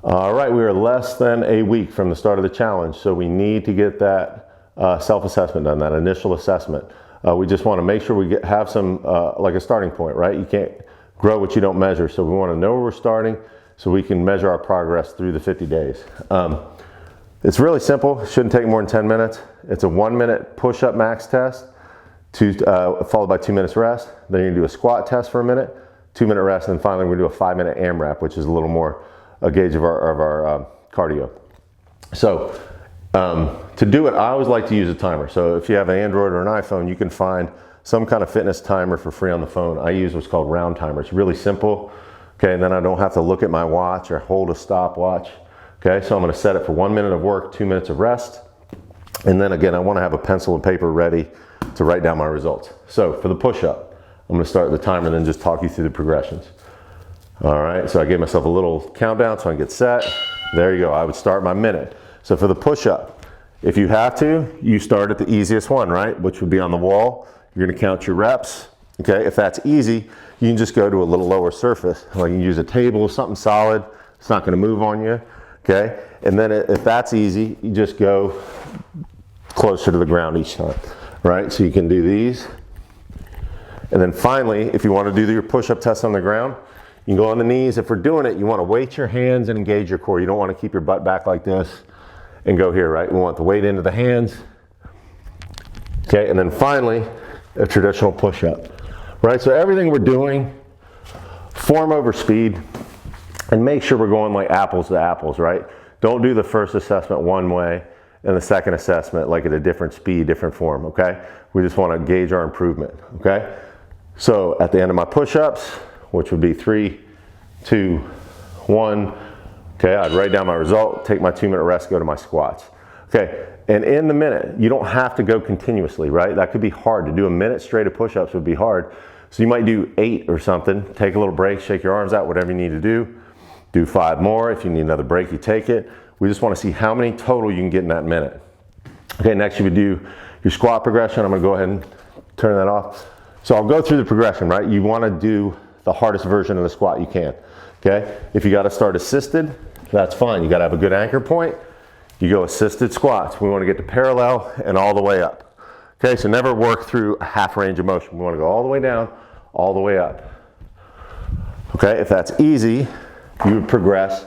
All right, we are less than a week from the start of the challenge, so we need to get that self-assessment done, that initial assessment. We just want to make sure we have some, like a starting point, right? You can't grow what you don't measure, so we want to know where we're starting so we can measure our progress through the 50 days. It's really simple. It shouldn't take more than 10 minutes. It's a 1-minute push-up max test, followed by 2 minutes rest. Then you're going to do a squat test for a minute, 2-minute rest, and then finally we're going to do a 5-minute AMRAP, which is a little more a gauge of our cardio. So to do it, I always like to use a timer. So if you have an Android or an iPhone, you can find some kind of fitness timer for free on the phone. I use what's called Round Timer. It's really simple. Okay, and then I don't have to look at my watch or hold a stopwatch. Okay, so I'm going to set it for 1 minute of work, 2 minutes of rest. And then again, I want to have a pencil and paper ready to write down my results. So for the push-up, I'm going to start the timer and then just talk you through the progressions. All right, so I gave myself a little countdown so I can get set. There you go, I would start my minute. So for the push-up, if you have to, you start at the easiest one, right? Which would be on the wall. You're gonna count your reps. Okay, if that's easy, you can just go to a little lower surface. Like you can use a table, something solid. It's not gonna move on you, okay? And then if that's easy, you just go closer to the ground each time, right? So you can do these. And then finally, if you wanna do your push-up test on the ground, you can go on the knees. If we're doing it, you want to weight your hands and engage your core. You don't want to keep your butt back like this and go here, right? We want the weight into the hands. Okay, and then finally, a traditional push-up, right? So everything we're doing, form over speed, and make sure we're going like apples to apples, right? Don't do the first assessment one way and the second assessment like at a different speed, different form, okay? We just want to gauge our improvement, okay? So at the end of my push-ups, which would be 3, 2, 1. Okay, I'd write down my result, take my 2-minute rest, go to my squats. Okay, and in the minute, you don't have to go continuously, right? That could be hard. To do a minute straight of push-ups would be hard. So you might do 8 or something, take a little break, shake your arms out, whatever you need to do. Do 5 more. If you need another break, you take it. We just want to see how many total you can get in that minute. Okay, next you would do your squat progression. I'm going to go ahead and turn that off. So I'll go through the progression, right? You want to do the hardest version of the squat you can, okay? If you got to start assisted, that's fine. You got to have a good anchor point. You go assisted squats. We want to get to parallel and all the way up. Okay, so never work through a half range of motion. We want to go all the way down, all the way up. Okay, if that's easy, you would progress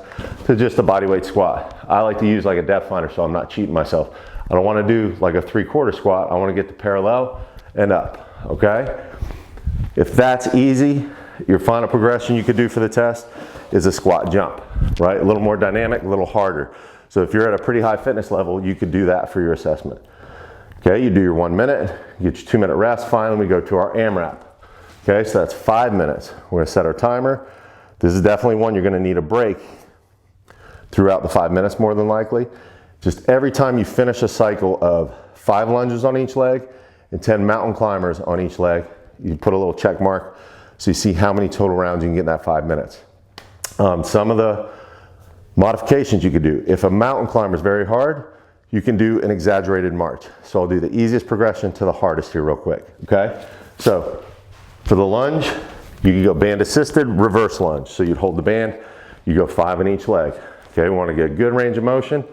to just a bodyweight squat. I like to use like a depth finder so I'm not cheating myself. I don't want to do like a 3/4 squat. I want to get to parallel and up, okay? If that's easy, your final progression you could do for the test is a squat jump, right? A little more dynamic, a little harder. So if you're at a pretty high fitness level, you could do that for your assessment. Okay, you do your 1 minute, you get your 2-minute rest. Finally, we go to our AMRAP. Okay, so that's 5 minutes. We're gonna set our timer. This is definitely one you're gonna need a break throughout the 5 minutes more than likely. Just every time you finish a cycle of 5 lunges on each leg and 10 mountain climbers on each leg, you put a little check mark so you see how many total rounds you can get in that 5 minutes. Some of the modifications you could do. If a mountain climber is very hard, you can do an exaggerated march. So I'll do the easiest progression to the hardest here real quick, okay? So for the lunge, you can go band assisted, reverse lunge. So you'd hold the band, you go 5 in each leg. Okay, we want to get good range of motion.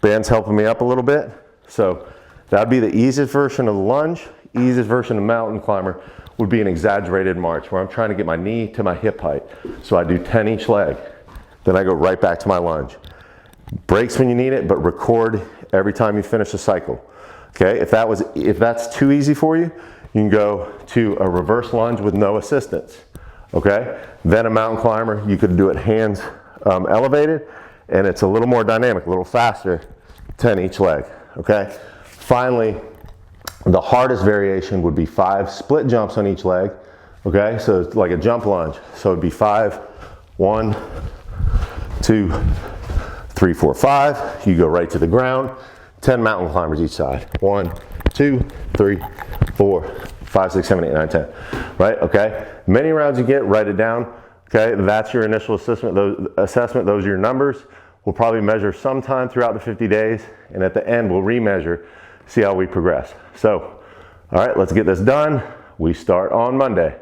Band's helping me up a little bit. So that'd be the easiest version of the lunge. Easiest version of mountain climber would be an exaggerated march where I'm trying to get my knee to my hip height. So I do 10 each leg. Then I go right back to my lunge. Breaks when you need it, but record every time you finish a cycle. Okay, if that's too easy for you, you can go to a reverse lunge with no assistance. Okay, then a mountain climber, you could do it hands elevated, and it's a little more dynamic, a little faster, 10 each leg. Okay, finally, the hardest variation would be 5 split jumps on each leg. Okay, so it's like a jump lunge. So it'd be 5, 1, 2, 3, 4, 5. You go right to the ground. 10 mountain climbers each side. 1, 2, 3, 4, 5, 6, 7, 8, 9, 10. Right? Okay. Many rounds you get, write it down. Okay. That's your initial assessment. Those are your numbers. We'll probably measure sometime throughout the 50 days, and at the end we'll remeasure, see how we progress. So, all right, let's get this done. We start on Monday.